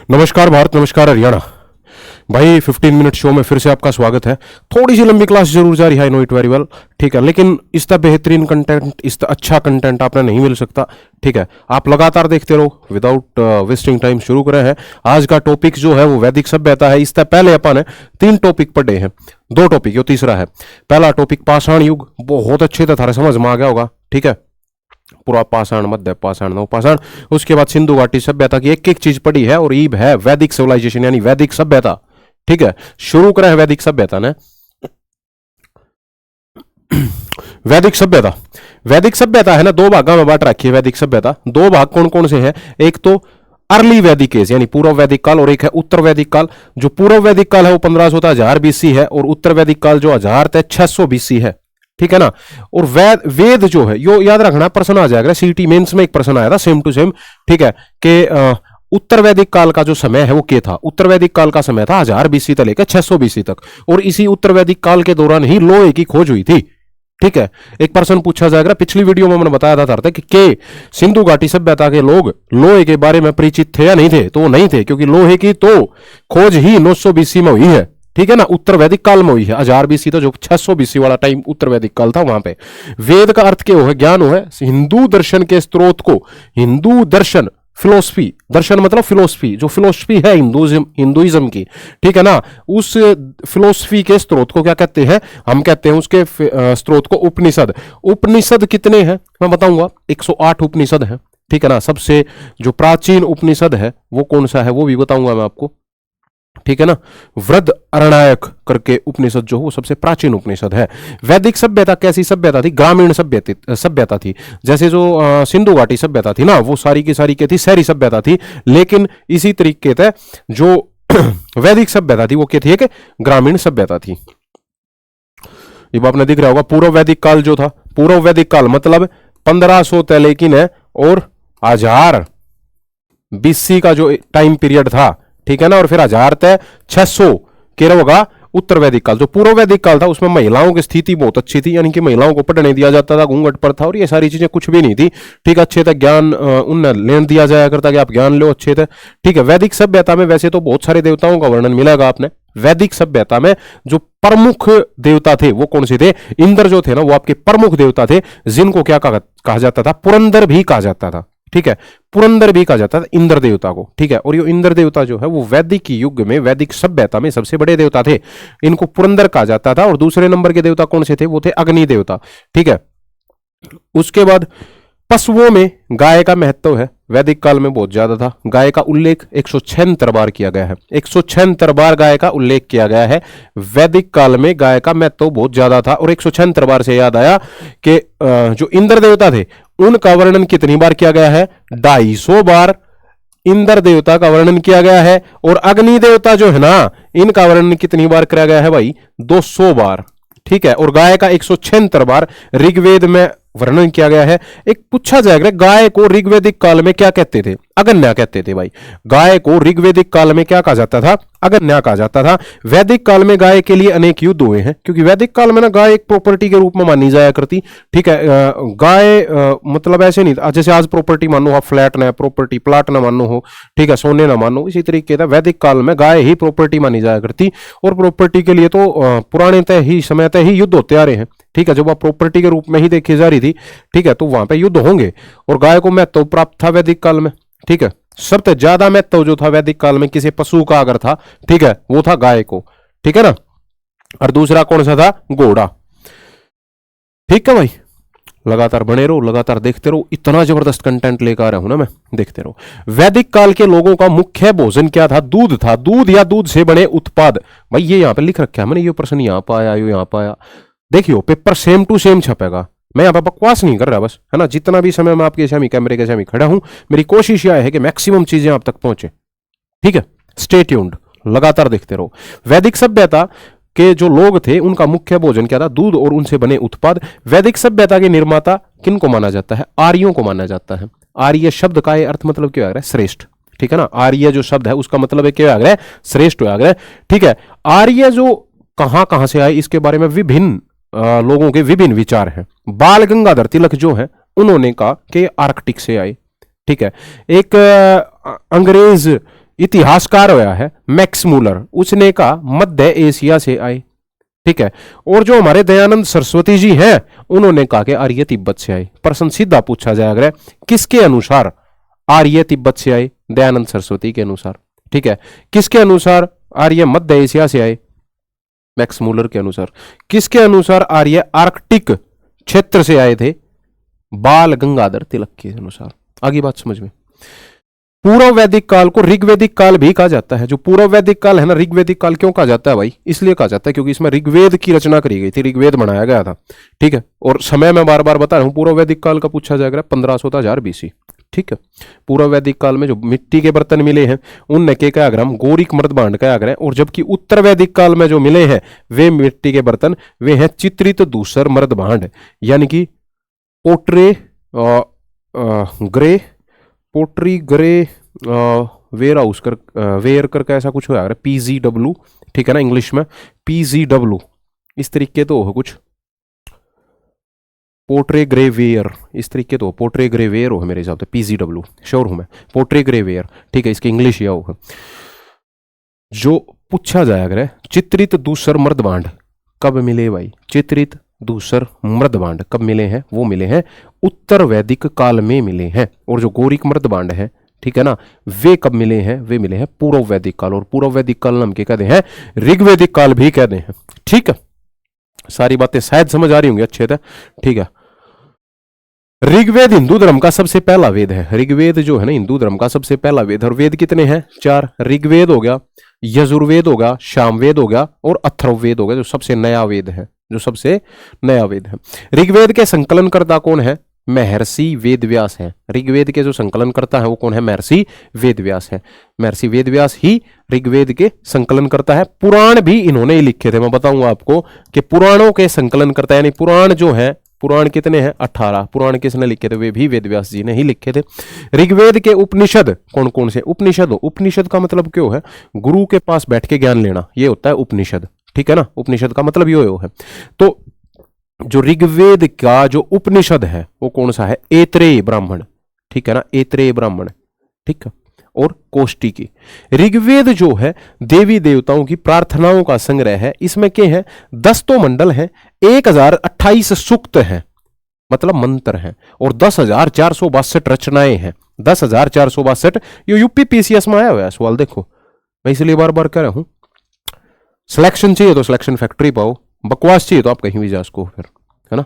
नमस्कार भारत, नमस्कार हरियाणा। भाई 15 मिनट शो में फिर से आपका स्वागत है। थोड़ी सी लंबी क्लास जरूर जा रही है, I know it very well, ठीक है, लेकिन इसका बेहतरीन कंटेंट, इसका अच्छा कंटेंट आपने नहीं मिल सकता, ठीक है। आप लगातार देखते रहो विदाउट वेस्टिंग टाइम। शुरू करें हैं। आज का टॉपिक जो है वो वैदिक सभ्यता है। इससे पहले अपन ने 3 टॉपिक पढ़े हैं, 2 टॉपिक, ये तीसरा है। पहला टॉपिक पाषाण युग, बहुत अच्छे से थारे समझ में आ गया होगा, ठीक है। पूरा पाषाण, मध्य पाषाण, नवपाषाण। उसके बाद सिंधु घाटी सभ्यता की एक एक चीज पड़ी है, और ईब है वैदिक सिविलाइजेशन यानी वैदिक सभ्यता, ठीक है। शुरू करें वैदिक सभ्यता ने। वैदिक सभ्यता, वैदिक सभ्यता है ना, 2 भागों में बांट रखी है वैदिक सभ्यता। 2 भाग कौन कौन से हैं? एक तो अर्ली वैदिक एज यानी पूर्व वैदिक काल, और एक है उत्तर वैदिक काल। जो पूर्व वैदिक काल है वो 1500 से 1000 बीसी है, और उत्तर वैदिक काल जो 1000 से 600 बीसी है, ठीक है ना। और वेद जो है, यो याद रखना, प्रश्न आ जाएगा सीटी मेंस में, एक प्रश्न आया था सेम टू सेम, ठीक है, कि उत्तर वैदिक काल का जो समय है वो क्या था। उत्तर वैदिक काल का समय था 1000 बीसी से लेकर 600 बीसी तक, और इसी उत्तर वैदिक काल के दौरान ही लोहे की खोज हुई थी, ठीक है। एक प्रश्न पूछा जाएगा, पिछली वीडियो में मैंने बताया था कि सिंधु घाटी सभ्यता के लोग लोहे के बारे में परिचित थे या नहीं थे, तो वो नहीं थे, क्योंकि लोहे की तो खोज ही 900 बीसी में हुई है, ठीक है ना। उत्तर वैदिक काल में हुई है। 1000 बीसी तो जो 600 बीसी वाला टाइम उत्तर वैदिक काल था, वहां पे वेद का अर्थ क्या है? ज्ञान है। हिंदू दर्शन के स्रोत को, हिंदू दर्शन, फिलोसफी, दर्शन मतलब फिलोसफी, जो फिलोसफी है हिंदुइज्म की, ठीक है ना, उस फिलोसफी के स्रोत को क्या कहते हैं? हम कहते हैं उसके स्रोत को उपनिषद। उपनिषद कितने हैं मैं बताऊंगा, 108 उपनिषद हैं, ठीक है ना। सबसे जो प्राचीन उपनिषद है वो कौन सा है वो भी बताऊंगा मैं आपको, ठीक है ना। वृद्ध अरणायक करके उपनिषद जो वो सबसे प्राचीन उपनिषद है। वैदिक सभ्यता कैसी सभ्यता थी? ग्रामीण सभ्यता थी। जैसे जो सिंधु घाटी सभ्यता थी ना, वो सारी की सारी क्या थी? शहरी सभ्यता थी। लेकिन इसी तरीके से जो वैदिक सभ्यता थी वो क्या थी? एक ग्रामीण सभ्यता थी। ये आपने दिख रहा होगा पूर्व वैदिक काल जो था, पूर्व वैदिक काल मतलब 1500 से लेकिन है और 1000 बीसी का जो टाइम पीरियड था, ठीक है ना। और फिर 1000 से 600 के होगा उत्तर वैदिक काल। जो पूर्व वैदिक काल था उसमें महिलाओं की स्थिति बहुत अच्छी थी, यानी कि महिलाओं को पढ़ने दिया जाता था, घूंघट पर था, और ये सारी चीजें कुछ भी नहीं थी, ठीक। अच्छे तक ज्ञान उन्हें लेन दिया जाया करता कि आप ज्ञान लो अच्छे से, ठीक है। वैदिक सभ्यता में वैसे तो बहुत सारे देवताओं का वर्णन मिलेगा आपने। वैदिक सभ्यता में जो प्रमुख देवता थे वो कौन से थे? इंद्र जो थे ना, वो आपके प्रमुख देवता थे, जिनको क्या कहा जाता था? पुरंदर भी कहा जाता था, ठीक है। पुरंदर भी कहा जाता था इंद्र देवता को, ठीक है। और ये इंद्र देवता जो है वो वैदिक युग में, वैदिक सभ्यता में सबसे बड़े देवता थे, इनको पुरंदर कहा जाता था। और दूसरे नंबर के देवता कौन से थे? वो थे अग्नि देवता, ठीक है। उसके बाद पशुओं में गाय का महत्व है, वैदिक काल में बहुत ज्यादा था। गाय का उल्लेख 176 बार किया गया है, 176 बार गाय का उल्लेख किया गया है। वैदिक काल में गाय का महत्व बहुत ज्यादा था। और 176 बार से याद आया कि जो इंद्र देवता थे उनका वर्णन कितनी बार किया गया है? 250 बार इंद्र देवता का वर्णन किया गया है। और अग्नि देवता जो है ना, इनका वर्णन कितनी बार किया गया है भाई? 200 बार, ठीक है। और गाय का 176 बार ऋग्वेद में वर्णन किया गया है। एक पूछा जाएगा, गाय को ऋग्वेदिक काल में क्या कहते थे? अगन्या कहते थे भाई। गाय को ऋग्वेदिक काल में क्या कहा जाता था? अगन्या कहा जाता था। वैदिक काल में गाय के लिए अनेक युद्ध हुए हैं, क्योंकि वैदिक काल में ना गाय एक प्रॉपर्टी के रूप में मानी जाया करती, ठीक है। गाय मतलब ऐसे नहीं जैसे आज प्रॉपर्टी मानो आप फ्लैट ना प्रॉपर्टी, प्लाट ना मानो हो, ठीक है, सोने ना मानो, इसी तरीके से वैदिक काल में गाय ही प्रॉपर्टी मानी जाया करती। और प्रॉपर्टी के लिए तो पुराने तय ही समय तय ही युद्ध होते आ रहे हैं, ठीक है। जब आप प्रॉपर्टी के रूप में ही देखी जा रही थी, ठीक है, तो वहां पे युद्ध होंगे। और गाय को महत्व प्राप्त था वैदिक काल में, ठीक है। सबसे ज्यादा महत्व जो था वैदिक काल में किसी पशु का अगर था, ठीक है, वो था गाय को, ठीक है ना। और दूसरा कौन सा था? घोड़ा, ठीक है भाई। लगातार बने रहो, लगातार देखते रहो, इतना जबरदस्त कंटेंट लेकर आ रहा हूं ना मैं, देखते रहो। वैदिक काल के लोगों का मुख्य भोजन क्या था? दूध था। दूध या दूध से बने उत्पाद, भाई ये यहां पे लिख रखा है मैंने, ये प्रश्न यहां पर आया, यहां पर आया, देखियो पेपर सेम टू सेम छपेगा। मैं यहां पर बकवास नहीं कर रहा बस, है ना। जितना भी समय मैं आपके सामने कैमरे के सामने खड़ा हूं, मेरी कोशिश यह है कि मैक्सिमम चीजें आप तक पहुंचे, ठीक है। स्टे ट्यून्ड, लगातार देखते रहो। वैदिक सभ्यता के जो लोग थे उनका मुख्य भोजन क्या था? दूध और उनसे बने उत्पाद। वैदिक सभ्यता के निर्माता किन को माना जाता है? आर्यों को माना जाता है। आर्य शब्द का अर्थ मतलब क्या है? श्रेष्ठ, ठीक है ना। आर्य जो शब्द है उसका मतलब है क्या है? श्रेष्ठ, ठीक है। आर्य जो कहां से आए इसके बारे में विभिन्न लोगों के विभिन्न विचार हैं। बाल गंगाधर तिलक जो है उन्होंने कहा कि आर्कटिक से आए, ठीक है। एक अंग्रेज इतिहासकार होया है मैक्स मूलर, उसने कहा मध्य एशिया से आए। ठीक है। और जो हमारे दयानंद सरस्वती जी हैं उन्होंने कहा कि आर्य तिब्बत से आए। प्रश्न सीधा पूछा जाएगा किसके अनुसार आर्य तिब्बत से आए? दयानंद सरस्वती के अनुसार। ठीक है। किसके अनुसार आर्य मध्य एशिया से आए? मैक्स मूलर के अनुसार। किसके अनुसार आर्य आर्कटिक क्षेत्र से आए थे? बाल गंगाधर तिलक के अनुसार। आगे बात समझ में। पूर्व वैदिक काल को ऋग्वैदिक काल भी कहा जाता है। जो पूर्व वैदिक काल है ना, ऋग्वैदिक काल क्यों कहा जाता है भाई? इसलिए कहा जाता है क्योंकि इसमें ऋग्वेद की रचना करी गई थी, ऋग्वेद बनाया गया था। ठीक है। और समय में बार बार बता रहा हूं, पूर्व वैदिक काल का पूछा जाएगा 1500 था 1000 BC। ठीक है। पूर्व वैदिक काल में जो मिट्टी के बर्तन मिले हैं उनने के क्या आग्रह गौरिक मृदभांड का आग्रह, और जबकि उत्तर वैदिक काल में जो मिले हैं वे मिट्टी के बर्तन वे हैं चित्रित धूसर मृदभांड, यानी कि pottery grey, pottery grey ware house कर वेयर करके ऐसा कुछ हो PGW। ठीक है ना, इंग्लिश में PGW इस तरीके तो हो कुछ, पोर्ट्रे ग्रे वेयर इस तरीके तो पोर्ट्रे ग्रे वेयर हो मेरे हिसाब से, PGW श्योर हूं मैं, पोर्ट्रे ग्रे वेयर। ठीक है। इसकी इंग्लिश यह होगा। जो पूछा जाएगा चित्रित दूसर मर्दभांड कब मिले भाई? चित्रित दूसर मर्दभांड कब मिले हैं? वो मिले हैं उत्तर वैदिक काल में मिले हैं। और जो गौरिक मर्दभांड है, ठीक है ना, वे कब मिले हैं? वे मिले हैं पूर्व वैदिक काल। और पूर्व वैदिक काल नाम के कहते हैं ऋग्वैदिक काल भी कहते हैं। ठीक है। सारी बातें शायद समझ आ रही होंगी अच्छे से। ठीक है। ऋग्वेद हिंदू धर्म का सबसे पहला वेद है। ऋग्वेद जो है ना हिंदू धर्म का सबसे पहला वेद। और वेद कितने हैं? 4। ऋग्वेद हो गया, यजुर्वेद हो गया, सामवेद हो गया और अथर्ववेद हो गया, जो सबसे नया वेद है। जो सबसे नया वेद है। ऋग्वेद के संकलनकर्ता कौन है? महर्षि वेदव्यास है। ऋग्वेद के जो संकलन करता है वो कौन है? महर्षि वेदव्यास है। महर्षि वेदव्यास ही ऋग्वेद के संकलन करता है। पुराण भी इन्होंने ही लिखे थे। मैं बताऊंगा आपको कि पुराणों के संकलन करता है, यानी पुराण जो है, पुराण कितने हैं? 18 पुराण किसने लिखे थे? वे भी वेदव्यास जी ने ही लिखे थे। ऋग्वेद के उपनिषद कौन कौन से? उपनिषद, उपनिषद का मतलब क्यों है? गुरु के पास बैठ के ज्ञान लेना, ये होता है उपनिषद। ठीक है ना, उपनिषद का मतलब ये है। तो जो ऋग्वेद का जो उपनिषद है वो कौन सा है? ऐतरेय ब्राह्मण। ठीक है ना, ऐतरेय ब्राह्मण। ठीक है। और कोष्टिकी। ऋग्वेद जो है देवी देवताओं की प्रार्थनाओं का संग्रह है। इसमें क्या है? 10 तो मंडल है, 1028 सूक्त हैं, मतलब मंत्र हैं, और 10,462 रचनाएं हैं। 10,462। ये यूपी PCS में आया हुआ है सवाल, देखो मैं इसलिए बार बार कह रहा हूं। सिलेक्शन चाहिए तो सिलेक्शन फैक्ट्री पाओ, बकवास चाहिए तो आप कहीं भी जा सको फिर, है ना।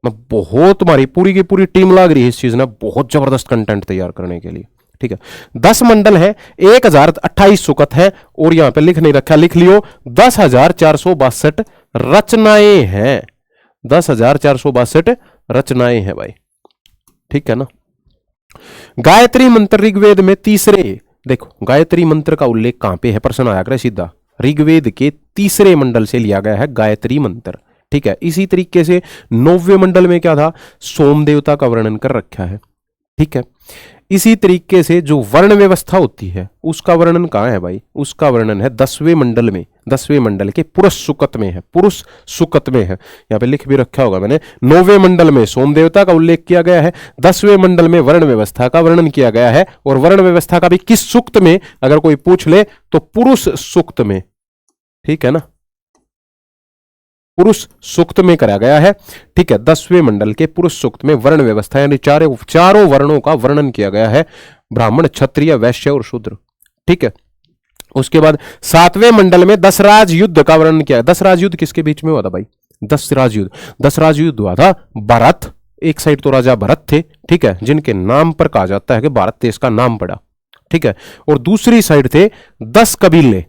मैं बहुत तुम्हारी पूरी की पूरी टीम लग रही है इस चीज में, बहुत जबरदस्त कंटेंट तैयार करने के लिए। ठीक है। 10 मंडल है, 1028 सूक्त है, और यहां पे लिख नहीं रखा, लिख लियो 10,462 रचनाएं हैं। 10,462 रचनाएं हैं भाई। ठीक है ना। गायत्री मंत्र ऋग्वेद में तीसरे, देखो गायत्री मंत्र का उल्लेख कहां पे है? प्रश्न आया करे सीधा। ऋग्वेद के तीसरे मंडल से लिया गया है गायत्री मंत्र। ठीक है। इसी तरीके से 9वें मंडल में क्या था? सोम देवता का वर्णन कर रखा है। ठीक है। इसी तरीके से जो वर्ण व्यवस्था होती है उसका वर्णन कहां है भाई? उसका वर्णन है 10वें मंडल में, 10वें मंडल के पुरुष सुकत में है। पुरुष सुकत में है, यहां पे लिख भी रखा होगा मैंने। 9वें मंडल में सोम देवता का उल्लेख किया गया है, 10वें मंडल में वर्ण व्यवस्था का वर्णन किया गया है। और वर्ण व्यवस्था का भी किस सूक्त में अगर कोई पूछ ले तो पुरुष सूक्त में। ठीक है ना, पुरुष सूक्त में करा गया है। ठीक है। 10वें मंडल के पुरुष सूक्त में वर्ण व्यवस्था यानी चारों वर्णों का वर्णन किया गया है, ब्राह्मण, क्षत्रिय, वैश्य और शूद्र। ठीक है। उसके बाद 7वें मंडल में दशराज युद्ध का वर्णन किया। दशराज युद्ध किसके बीच में हुआ था भाई? दशराज युद्ध। दशराज युद्ध हुआ था भरत, एक साइड तो राजा भरत थे, ठीक है, जिनके नाम पर कहा जाता है कि भारत देश का नाम पड़ा। ठीक है। और दूसरी साइड थे 10 कबीले।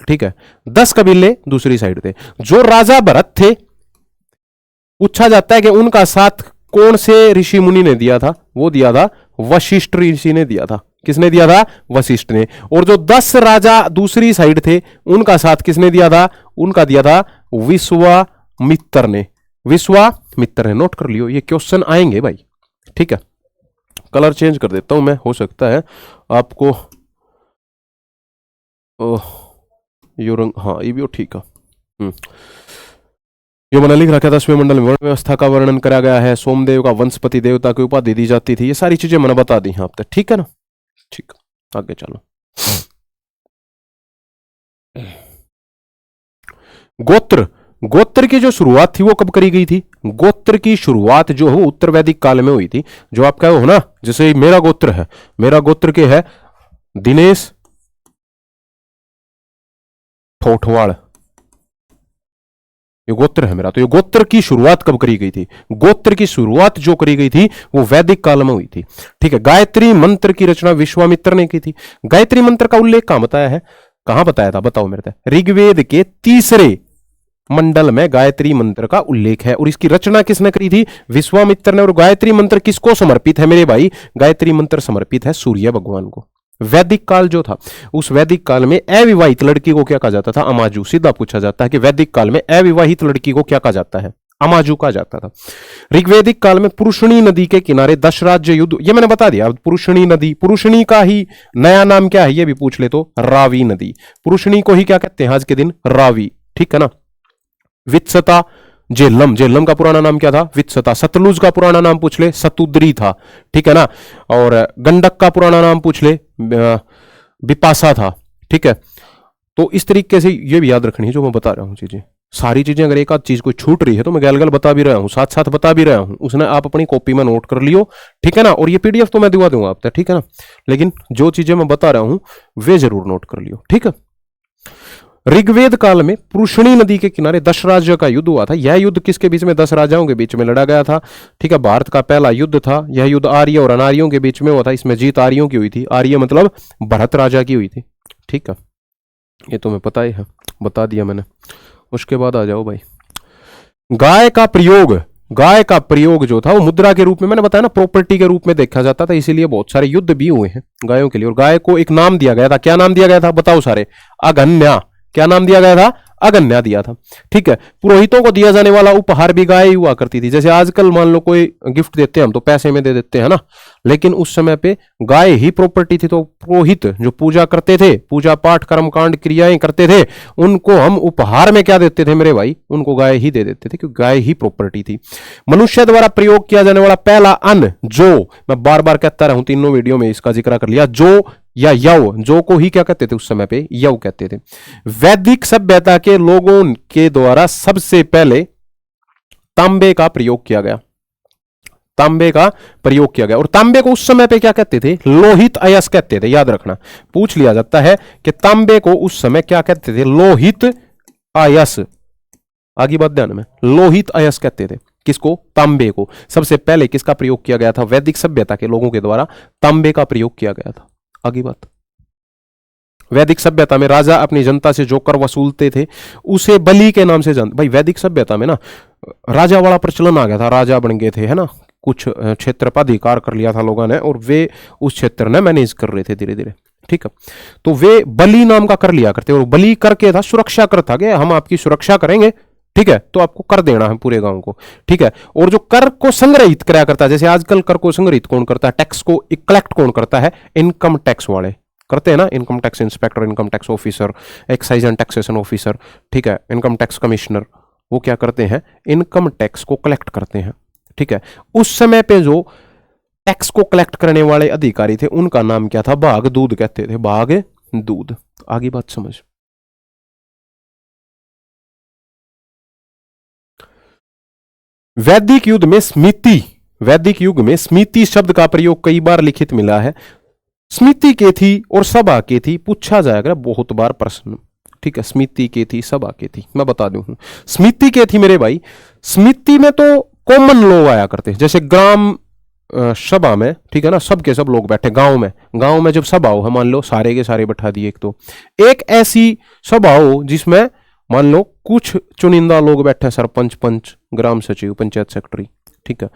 ठीक है। 10 कबीले दूसरी साइड थे। जो राजा भरत थे, पूछा जाता है कि उनका साथ कौन से ऋषि मुनि ने दिया था? वो दिया था वशिष्ठ ऋषि ने दिया था। किसने दिया था? वशिष्ठ ने। और जो 10 राजा दूसरी साइड थे उनका साथ किसने दिया था? उनका दिया था विश्वामित्र ने। विश्वामित्र ने। नोट कर लियो, ये क्वेश्चन आएंगे भाई। ठीक है। कलर चेंज कर देता हूं मैं, हो सकता है आपको यो रंग, हाँ ये भी ठीक है। यो मैंने लिख रखा था 10वें मंडल में वर्ण व्यवस्था का वर्णन करा गया है, सोमदेव का वंशपति देवता की उपाधि दी जाती थी। ये सारी चीजें मैंने बता दी हैं आप तक। ठीक है ना। ठीक, आगे चलो। गोत्र, गोत्र की जो शुरुआत थी वो कब करी गई थी? गोत्र की शुरुआत जो है उत्तर वैदिक काल में हुई थी। जो आपका हो ना, जैसे मेरा गोत्र है, मेरा गोत्र के है दिनेश ठोठवाड़, ये गोत्र है मेरा। तो ये गोत्र की शुरुआत कब करी गई थी? गोत्र की शुरुआत जो करी गई थी वो वैदिक काल में हुई थी। ठीक है। गायत्री मंत्र की रचना विश्वामित्र ने की थी। गायत्री मंत्र का उल्लेख कहां बताया है? कहां बताया था बताओ मेरे को। ऋग्वेद के तीसरे मंडल में गायत्री मंत्र का उल्लेख है। और इसकी रचना किसने करी थी? विश्वामित्र ने। और गायत्री मंत्र किसको समर्पित है मेरे भाई? गायत्री मंत्र समर्पित है सूर्य भगवान को। वैदिक काल जो था, उस वैदिक काल में अविवाहित लड़की को क्या कहा जाता था? अमाजू। सीधा पूछा जाता है कि वैदिक काल में अविवाहित लड़की को क्या कहा जाता है? अमाजू कहा जाता था। ऋग्वेदिक काल में पुरुषणी नदी के किनारे 10 राज्य युद्ध, ये मैंने बता दिया। पुरुषणी नदी, पुरुषणी का ही नया नाम क्या है ये भी पूछ ले तो रावी नदी। पुरुषणी को ही क्या कहते हैं आज के दिन? रावी। ठीक है ना। वित्सता, झेलम, झेलम का पुराना नाम क्या था? वित्सता। सतलुज का पुराना नाम पूछ ले, सतुद्री था। ठीक है ना। और गंडक का पुराना नाम पूछ ले, बिपाशा था। ठीक है। तो इस तरीके से ये भी याद रखनी है जो मैं बता रहा हूं चीजें। सारी चीजें अगर एक आध चीज कोई छूट रही है तो मैं गैल गैल बता भी रहा हूं, साथ साथ बता भी रहा हूं, उसने आप अपनी कॉपी में नोट कर लियो। ठीक है ना। और ये पीडीएफ तो मैं दिवा दूंगा आप तक। ठीक है ना। लेकिन जो चीजें मैं बता रहा हूं वे जरूर नोट कर लियो। ठीक है। ऋग्वेद काल में पुरुषणी नदी के किनारे 10 राज्यों का युद्ध हुआ था। यह युद्ध किसके बीच में? 10 राजाओं के बीच में लड़ा गया था। ठीक है। भारत का पहला युद्ध था। यह युद्ध आर्य और अनार्यों के बीच में हुआ था। इसमें जीत आर्यों की हुई थी। आर्य मतलब भरत राजा की हुई थी। ठीक है। ये तुम्हें पता ही है, बता दिया मैंने। उसके बाद आ जाओ भाई, गाय का प्रयोग। गाय का प्रयोग जो था वो मुद्रा के रूप में, मैंने बताया ना, प्रॉपर्टी के रूप में देखा जाता था। इसीलिए बहुत सारे युद्ध भी हुए हैं गायों के लिए। और गाय को एक नाम दिया गया था। क्या नाम दिया गया था बताओ सारे? अगन्या। क्या नाम दिया गया था? अगन्या दिया था। ठीक है। पुरोहितों को दिया जाने वाला उपहार भी गाय ही हुआ करती थी। जैसे आजकल मान लो कोई गिफ्ट देते हैं हम तो पैसे में दे देते हैं ना, लेकिन उस समय पे गाय ही प्रॉपर्टी थी। तो पुरोहित जो पूजा करते थे, पूजा पाठ कर्म कांड क्रियाएं करते थे, उनको हम उपहार में क्या देते थे मेरे भाई? उनको गाय ही दे देते थे, क्योंकि गाय ही प्रॉपर्टी थी। मनुष्य द्वारा प्रयोग किया जाने वाला पहला अन्न जो, मैं बार बार कहता रहा हूं, तीनों वीडियो में इसका जिक्र कर लिया, जो या यव, जो को ही क्या कहते थे उस समय पे? यव कहते थे। वैदिक सभ्यता के लोगों के द्वारा सबसे पहले तांबे का प्रयोग किया गया। तांबे का प्रयोग किया गया। और तांबे को उस समय पे क्या कहते थे? लोहित अयस्क कहते थे। याद रखना, पूछ लिया जाता है कि तांबे को उस समय क्या कहते थे? लोहित अयस्क। आगे बात ध्यान में, लोहित अयस्क कहते थे। किसको? तांबे को। सबसे पहले किसका प्रयोग किया गया था? वैदिक सभ्यता के लोगों के द्वारा तांबे का प्रयोग किया गया था। आगे बात, वैदिक सभ्यता में राजा अपनी जनता से जो कर वसूलते थे उसे बलि के नाम से जानते। भाई वैदिक सभ्यता में ना राजा वाला प्रचलन आ गया था। राजा बन गए थे, है ना, कुछ क्षेत्र पर अधिकार कर लिया था लोगों ने, और वे उस क्षेत्र ने मैनेज कर रहे थे धीरे धीरे। ठीक है। तो वे बलि नाम का कर लिया करते, और बलि करके था सुरक्षा कर था कि हम आपकी सुरक्षा करेंगे। ठीक है। तो आपको कर देना है पूरे गांव को। ठीक है। और जो कर को संग्रहित कराया करता है, जैसे आजकल कर को संग्रहित कौन करता है? टैक्स को कलेक्ट कौन करता है? इनकम टैक्स वाले करते हैं ना। Income tax inspector, income tax officer, excise and taxation officer, ठीक है, इनकम टैक्स कमिश्नर, वो क्या करते हैं? इनकम टैक्स को कलेक्ट करते हैं। ठीक है। उस समय पे जो टैक्स को कलेक्ट करने वाले अधिकारी थे उनका नाम क्या था? भाग दूध कहते थे। भाग दूध। आगे बात समझ। वैदिक युग में स्मृति, वैदिक युग में स्मृति शब्द का प्रयोग कई बार लिखित मिला है। स्मृति के थी और सभा के थी पूछा जाएगा बहुत बार प्रश्न। ठीक है। स्मृति के थी, सभा के थी, मैं बता दूं। स्मृति के थी मेरे भाई। स्मृति में तो कॉमन लोग आया करते, जैसे ग्राम सभा में, ठीक है ना, सब के सब लोग बैठे। गांव में जब सभा हो, मान लो सारे के सारे बैठा दिए, एक तो एक ऐसी सभा हो जिसमें मान लो कुछ चुनिंदा लोग बैठे, सरपंच, पंच, ग्राम सचिव, पंचायत सेक्रेटरी। ठीक है।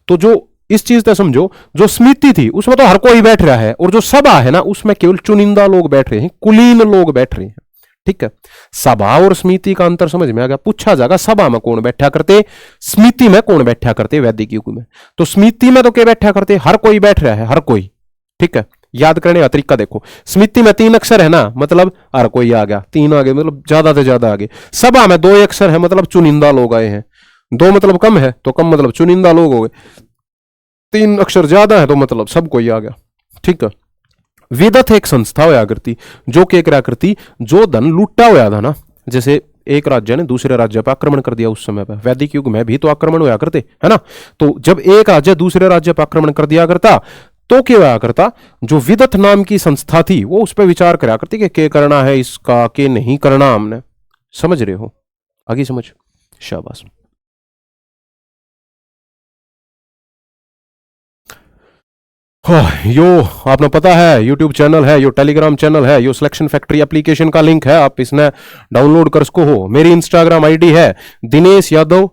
तो जो इस चीज का समझो, जो समिति थी उसमें तो हर कोई बैठ रहा है, और जो सभा है ना उसमें केवल चुनिंदा लोग बैठ रहे हैं, कुलीन लोग बैठ रहे हैं। ठीक है। सभा और समिति का अंतर समझ में आ गया? पूछा जाएगा सभा में कौन बैठा करते, समिति में कौन बैठा करते वैदिक युग में? तो समिति में तो क्या बैठा करते? हर कोई बैठ रहा है, हर कोई। ठीक है। याद करने का तरीका देखो, समिति में 3 अक्षर है ना, मतलब हर कोई आ गया, 3 आ गए मतलब ज्यादा से ज्यादा आ गए। सभा में 2 अक्षर है, मतलब चुनिंदा लोग आए हैं। 2 मतलब कम है, तो कम मतलब चुनिंदा लोग हो गए। 3 अक्षर ज्यादा है तो मतलब सब कोई आ गया। ठीक है। विदथ एक संस्था होया करती जो क्या करा करती, जो धन लूटा हुआ था ना, जैसे एक राज्य ने दूसरे राज्य पर आक्रमण कर दिया, उस समय पर वैदिक युग में भी तो आक्रमण होया करते है ना। तो जब एक राज्य दूसरे राज्य पर आक्रमण कर दिया करता तो क्या होया करता, जो विदथ नाम की संस्था थी वो उस पर विचार करा करती कि क्या करना है इसका, क्या नहीं करना हमने। समझ रहे हो, आगे समझ, शाबाश। यो आपने पता है यूट्यूब चैनल है, यो टेलीग्राम चैनल है, यो सिलेक्शन फैक्ट्री एप्लीकेशन का लिंक है, आप इसने डाउनलोड कर सको हो। मेरी इंस्टाग्राम आईडी है दिनेश यादव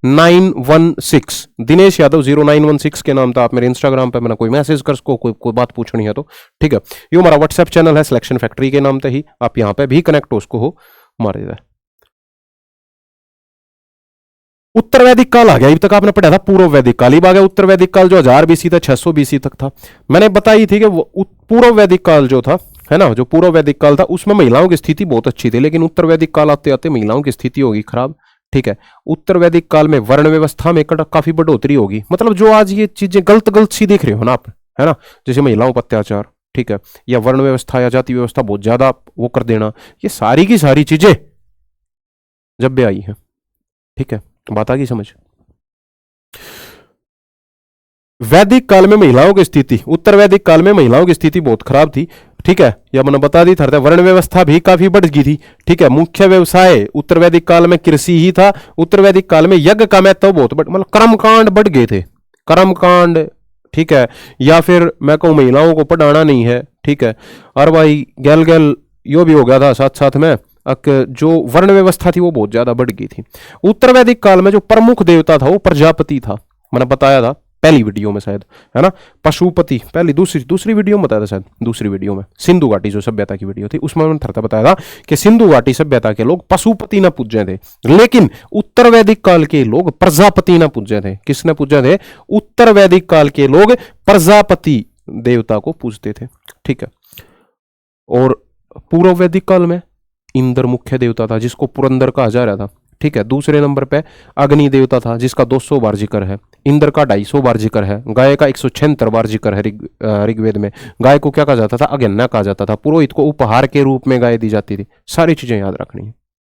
0916, दिनेश यादव 0916 के नाम था। आप मेरे इंस्टाग्राम पे मैंने कोई मैसेज कर सको, कोई बात पूछनी है तो ठीक है। यो हमारा व्हाट्सएप चैनल है सिलेक्शन फैक्ट्री के नाम से ही, आप यहाँ पे भी कनेक्ट हो उसको हो हमारे। उत्तर वैदिक काल आ गया। अभी तक आपने पढ़ा था पूर्व वैदिक काल, अब आ गया उत्तर वैदिक काल, जो 1000 बीसी था 600 बीसी तक था। मैंने बताई थी कि पूर्व वैदिक काल जो था है ना, जो पूर्व वैदिक काल था उसमें महिलाओं की स्थिति बहुत अच्छी थी, लेकिन उत्तर वैदिक काल आते आते महिलाओं की स्थिति होगी खराब। ठीक है, उत्तर वैदिक काल में वर्ण व्यवस्था में काफी बढ़ोतरी होगी। मतलब जो आज ये चीजें गलत गलत सी देख रहे हो ना आप, है ना, जैसे महिलाओं पर अत्याचार, ठीक है, या वर्ण व्यवस्था या जाति व्यवस्था बहुत ज्यादा वो कर देना, ये सारी की सारी चीजें जब भी आई है, ठीक है, बात आ गई समझ। वैदिक काल में महिलाओं की स्थिति, उत्तर वैदिक काल में महिलाओं की स्थिति बहुत खराब थी। ठीक है, यह मैंने बता दी था। वर्ण व्यवस्था भी काफी बढ़ गई थी। ठीक है, मुख्य व्यवसाय उत्तर वैदिक काल में कृषि ही था। उत्तर वैदिक काल में यज्ञ का महत्व बहुत मतलब कर्मकांड बढ़ गए थे, कर्मकांड, ठीक है, या फिर मैं कहूं महिलाओं को पढ़ाना नहीं है, ठीक है, और भाई गैल गैल यो भी हो गया था साथ साथ में। जो वर्ण व्यवस्था थी वो बहुत ज्यादा बढ़ गई थी। उत्तर वैदिक काल में जो प्रमुख देवता था वो प्रजापति था, मैंने बताया था पहली वीडियो में शायद, है ना, पशुपति, पहली दूसरी वीडियो में बताया था शायद, दूसरी वीडियो में सिंधु घाटी जो सभ्यता की वीडियो थी उसमें मैंने बताया था कि सिंधु घाटी सभ्यता के लोग पशुपति ना पूजे थे, लेकिन उत्तर वैदिक काल के लोग प्रजापति ना पूजे थे। किसने पूजे थे? उत्तर वैदिक काल के लोग प्रजापति देवता को पूजते थे। ठीक है, और पूर्व वैदिक काल में इंद्र मुख्य देवता था जिसको पुरंदर कहा जा रहा था। ठीक है, दूसरे नंबर पे अग्नि देवता था जिसका 200 बार जिक्र है, इंद्र का 250 बार जिक्र है, गाय का 176 बार जिक्र है। ऋग्वेद में गाय को क्या कहा जाता था? अगन्ना कहा जाता था। पुरोहित को उपहार के रूप में गाय दी जाती थी। सारी चीजें याद रखनी है,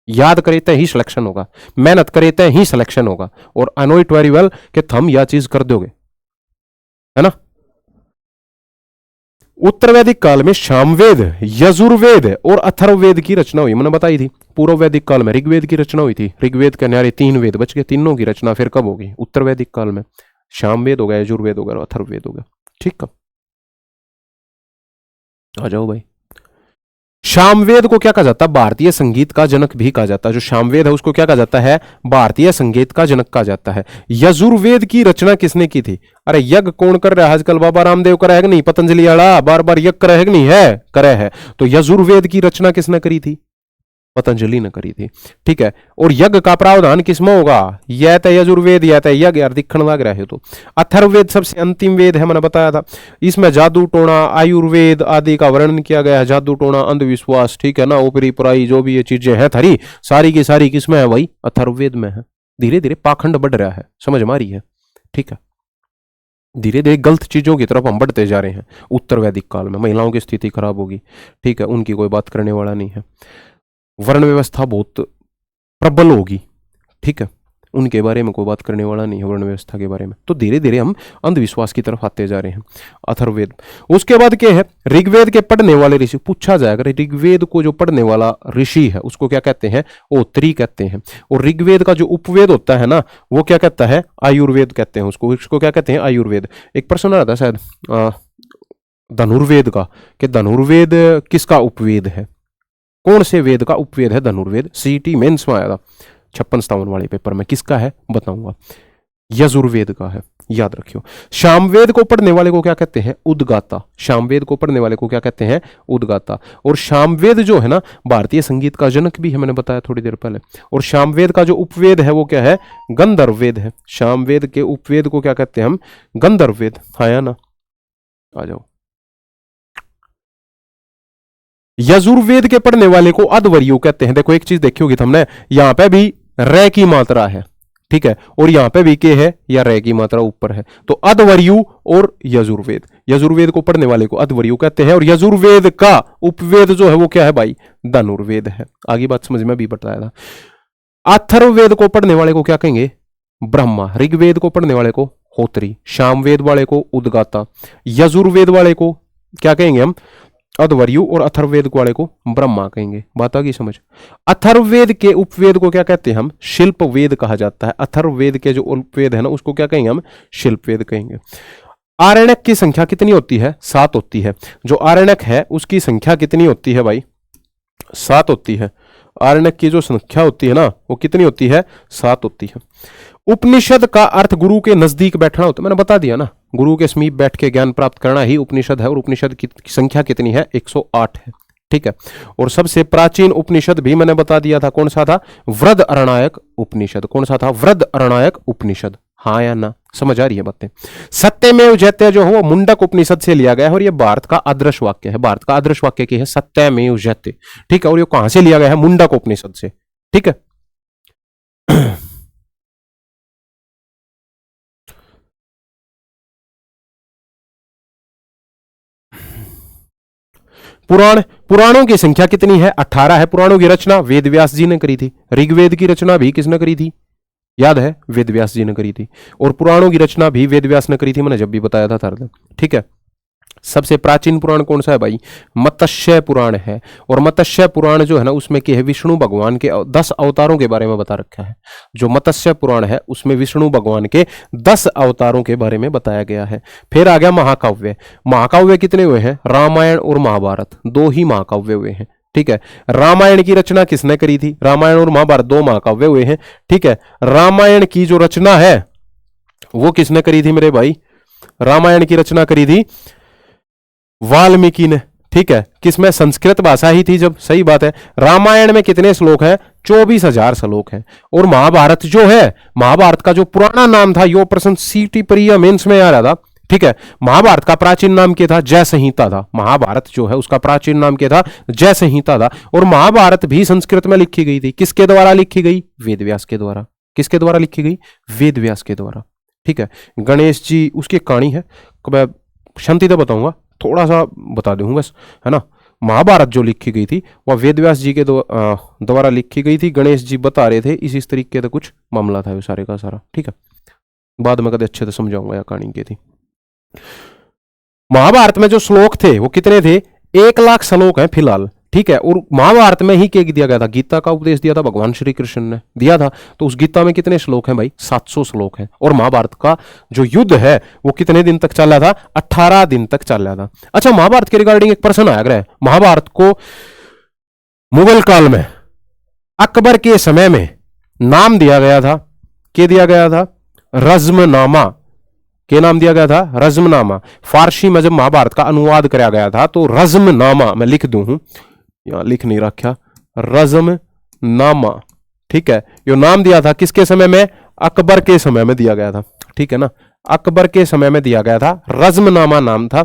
याद करे तो ही सिलेक्शन होगा, मेहनत करे तो ही सिलेक्शन होगा। और I know it very well कि थम यह चीज कर दोगे, है ना। उत्तर वैदिक काल में सामवेद, यजुर्वेद और अथर्ववेद की रचना हुई, मैंने बताई थी। पूर्व वैदिक काल में ऋग्वेद की रचना हुई थी, ऋग्वेद के न्यारे 3 वेद बच गए, तीनों की रचना फिर कब होगी? उत्तर वैदिक काल में। सामवेद हो गया, यजुर्वेद हो गया, अथर्ववेद हो गया। ठीक है, आ जाओ भाई। सामवेद को क्या कहा जाता है? भारतीय संगीत का जनक भी कहा जाता है। जो सामवेद है उसको क्या कहा जाता है? भारतीय संगीत का जनक कहा जाता है। यजुर्वेद की रचना किसने की थी? अरे यज्ञ कौन कर रहा है आजकल? बाबा रामदेव कर रहा है कि नहीं? पतंजलि वाला बार बार यज्ञ कर रहा है कि नहीं? है, करे है। तो यजुर्वेद की रचना किसने करी थी? पतंजलि ने करी थी। ठीक है, और यज्ञ का प्रावधान किसमें होगा? यह तो यजुर्वेद, यह तो यज्ञ, यार दिखण लग रहा है। तो अथर्ववेद सबसे अंतिम वेद है, मैंने बताया था। इसमें जादू टोना, आयुर्वेद आदि का वर्णन किया गया है। जादू टोना, अंधविश्वास, ठीक है ना, ऊपरी पुराई जो भी ये चीजें हैं थारी, सारी की सारी किसमें है भाई? अथर्ववेद में है। धीरे धीरे पाखंड बढ़ रहा है, समझ में आ रही है? ठीक है, धीरे धीरे गलत चीजों की तरफ हम बढ़ते जा रहे हैं। उत्तर वैदिक काल में महिलाओं की स्थिति खराब होगी, ठीक है, उनकी कोई बात करने वाला नहीं है। वर्ण व्यवस्था बहुत प्रबल होगी, ठीक है, उनके बारे में कोई बात करने वाला नहीं है, वर्ण व्यवस्था के बारे में। तो धीरे धीरे हम अंधविश्वास की तरफ आते जा रहे हैं। अथर्ववेद, उसके बाद क्या है? ऋग्वेद के पढ़ने वाले ऋषि। पूछा जाएगा ऋग्वेद को जो पढ़ने वाला ऋषि है उसको क्या कहते हैं? ओत्री कहते हैं। और ऋग्वेद का जो उपवेद होता है ना वो क्या कहता है? आयुर्वेद कहते हैं उसको क्या कहते हैं? आयुर्वेद। एक प्रश्न आ रहा था शायद धनुर्वेद का, कि धनुर्वेद किसका उपवेद है? कौन से वेद का उपवेद है धनुर्वेद? सीटी मेंस में आया था 56-57 वाले पेपर में। किसका है बताऊंगा? यजुर्वेद का है, याद रखियो। सामवेद को पढ़ने वाले को क्या कहते हैं? उद्गाता। सामवेद को पढ़ने वाले को क्या कहते हैं? उद्गाता। और सामवेद जो है ना भारतीय संगीत का जनक भी है, मैंने बताया थोड़ी देर पहले। और सामवेद का जो उपवेद है वो क्या है? गंधर्ववेद है। सामवेद के उपवेद को क्या कहते हैं हम? गंधर्ववेद। हाँ ना, आ जाओ। यजुर्वेद के पढ़ने वाले को अध्वर्यु कहते हैं। देखो एक चीज देखियोगी तुमने, यहां पे भी रे की मात्रा है, ठीक है, और यहां पे भी के है या रे की मात्रा ऊपर है, तो अध्वर्यु और यजुर्वेद, यजुर्वेद को पढ़ने वाले को अध्वर्यु कहते हैं, और यजुर्वेद का उपवेद जो है वो क्या है भाई, धनुर्वेद है। आगे बात समझ में भी बताया था। अथर्ववेद को पढ़ने वाले को क्या कहेंगे, ब्रह्मा, ऋग्वेद को पढ़ने वाले को होत्री, सामवेद वाले को उद्गाता, यजुर्वेद वाले को क्या कहेंगे हम, अध्वर्यु, और अथर्ववेद वाले को ब्रह्मा कहेंगे। बात आ गई समझ। अथर्ववेद के उपवेद को क्या कहते हैं हम, शिल्प वेद कहा जाता है। अथर्ववेद के जो उपवेद है ना उसको क्या कहेंगे हम, शिल्प वेद कहेंगे। आरण्यक की संख्या कितनी होती है, 7 होती है। जो आरण्यक है उसकी संख्या कितनी होती है भाई, 7 होती है। आरण्यक की जो संख्या होती है ना वो कितनी होती है, 7 होती है। उपनिषद का अर्थ गुरु के नजदीक बैठना होता है, मैंने बता दिया ना, गुरु के समीप बैठ के ज्ञान प्राप्त करना ही उपनिषद है, और उपनिषद की संख्या कितनी है, 108 है। ठीक है, और सबसे प्राचीन उपनिषद भी मैंने बता दिया था, कौन सा था, वृद्ध अरणायक उपनिषद। कौन सा था, वृद्ध अरणायक उपनिषद। हाँ या ना, समझ आ रही है बातें। सत्यमेव जयते जो है वो मुंडक उपनिषद से लिया गया है, और ये भारत का आदर्श वाक्य है। भारत का आदर्श वाक्य की है सत्यमेव जयते। ठीक है, और ये कहां से लिया गया है, मुंडक उपनिषद से। ठीक है, पुराणों की संख्या कितनी है, 18 है। पुराणों की रचना वेद व्यास जी ने करी थी। ऋग्वेद की रचना भी किसने करी थी, याद है, वेद व्यास जी ने करी थी। और पुराणों की रचना भी वेद व्यास ने करी थी, मैंने जब भी बताया था थर्ड। ठीक है, सबसे प्राचीन पुराण कौन सा है भाई, मत्स्य पुराण है। और मत्स्य पुराण जो है ना उसमें क्या है, विष्णु भगवान के 10 अवतारों के बारे में बता रखा है। जो मत्स्य पुराण है उसमें विष्णु भगवान के 10 अवतारों के बारे में बताया गया है। फिर आ गया महाकाव्य। महाकाव्य कितने हुए हैं, रामायण और महाभारत, 2 ही महाकाव्य हुए हैं। ठीक है, रामायण की रचना किसने करी थी, रामायण और महाभारत 2 महाकाव्य हुए हैं। ठीक है, रामायण की जो रचना है वो किसने करी थी मेरे भाई, रामायण की रचना करी थी वाल्मीकि ने। ठीक है, किसमें, संस्कृत भाषा ही थी जब, सही बात है। रामायण में कितने श्लोक हैं, 24,000 श्लोक हैं। और महाभारत जो है, महाभारत का जो पुराना नाम था, यो प्रश्न सीटी प्रिय मेंस में आ रहा था। ठीक है, महाभारत का प्राचीन नाम क्या था, जय संहिता था। महाभारत जो है उसका प्राचीन नाम क्या था, जय संहिता था। और महाभारत भी संस्कृत में लिखी गई थी, किसके द्वारा लिखी गई, वेद व्यास के द्वारा। किसके द्वारा लिखी गई, वेद व्यास के द्वारा। ठीक है, गणेश जी उसकी कहानी है, मैं शांति से बताऊंगा, थोड़ा सा बता दूं बस, है ना। महाभारत जो लिखी गई थी वह वेद व्यास जी के द्वारा लिखी गई थी। गणेश जी बता रहे थे, इस तरीके का कुछ मामला था वो सारे का सारा। ठीक है, बाद में कभी अच्छे से समझाऊंगा यह कहानी की थी। महाभारत में जो श्लोक थे वो कितने थे, 1,00,000 श्लोक हैं फिलहाल। ठीक है, और महाभारत में ही क्या दिया गया था, गीता का उपदेश दिया था भगवान श्री कृष्ण ने दिया था। तो उस गीता में कितने श्लोक हैं भाई, 700 श्लोक हैं। और महाभारत का जो युद्ध है वो कितने दिन तक चल रहा था, 18 दिन तक चल रहा था। अच्छा, महाभारत के रिगार्डिंग एक प्रश्न आया है, महाभारत को मुगल काल में अकबर के समय में नाम दिया गया था, क्या दिया गया था, रज्मनामा। क्या नाम दिया गया था, रज्मनामा। फारसी में जब महाभारत का अनुवाद कराया गया था तो रज्मनामा, मैं लिख दूं हूं, यहां लिख नहीं रखा, रज्मनामा। ठीक है, यो नाम दिया था किसके समय में, अकबर के समय में दिया गया था। ठीक है ना, अकबर के समय में दिया गया था, रज्मनामा नाम था।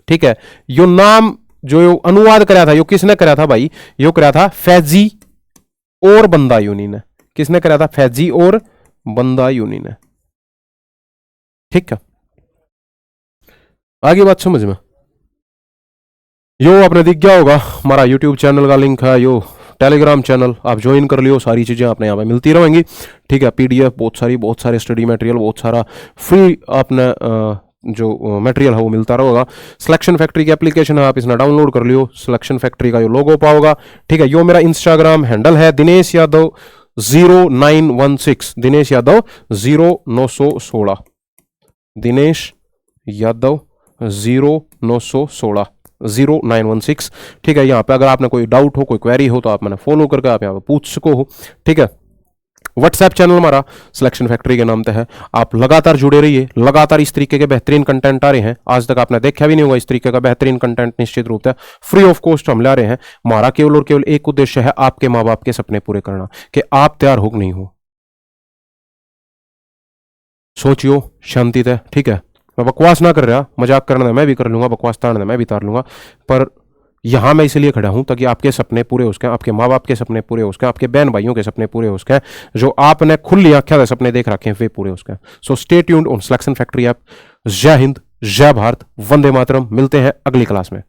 ठीक है, यो नाम जो अनुवाद कराया था यो किसने कराया था भाई, यो कराया था फैजी और बंदायूनी ने। किसने कराया था, फैजी और बंदायूनी ने। ठीक है, आगे बात समझ में। यो आपने दिख गया होगा हमारा यूट्यूब चैनल का लिंक है, यो टेलीग्राम चैनल आप ज्वाइन कर लियो, सारी चीज़ें आपने यहाँ पे मिलती रहेंगी। ठीक है, पीडीएफ बहुत सारे स्टडी मटेरियल, बहुत सारा फ्री आपने जो मटेरियल है वो मिलता रहेगा। सिलेक्शन फैक्ट्री की एप्लीकेशन है, आप इसने डाउनलोड कर लियो, सिलेक्शन फैक्ट्री का यो लोगो पाओगा। ठीक है, यो मेरा इंस्टाग्राम हैंडल है, दिनेश यादव 0916, दिनेश यादव 0916, दिनेश यादव 0916 0916। ठीक है, यहाँ पे अगर आपने कोई डाउट हो, कोई क्वेरी हो तो आप मैंने फॉलो करके आप यहाँ पे पूछ सको हो। ठीक है, व्हाट्सएप चैनल हमारा सिलेक्शन फैक्ट्री के नाम पे है, आप लगातार जुड़े रहिए, लगातार इस तरीके के बेहतरीन कंटेंट आ रहे हैं। आज तक आपने देखा भी नहीं होगा इस तरीके का बेहतरीन कंटेंट, निश्चित रूप से फ्री ऑफ कॉस्ट हम ला रहे हैं। हमारा केवल और केवल एक उद्देश्य है, आपके माँ बाप के सपने पूरे करना, कि आप तैयार हो कि नहीं हो, सोचियो शांति से। ठीक है, मैं बकवास ना कर रहा, मजाक करना मैं भी कर लूंगा, बकवास ताड़ना मैं भी तार लूंगा, पर यहां मैं इसलिए खड़ा हूं ताकि आपके सपने पूरे हो सकें, आपके माँ बाप के सपने पूरे हो सकें, आपके बहन भाइयों के सपने पूरे हो सकें, जो आपने खुली आंखें से सपने देख रखे हैं वे पूरे हो सकें। So stay tuned on selection factory app. जय हिंद, जय भारत, वंदे मातरम। मिलते हैं अगली क्लास में।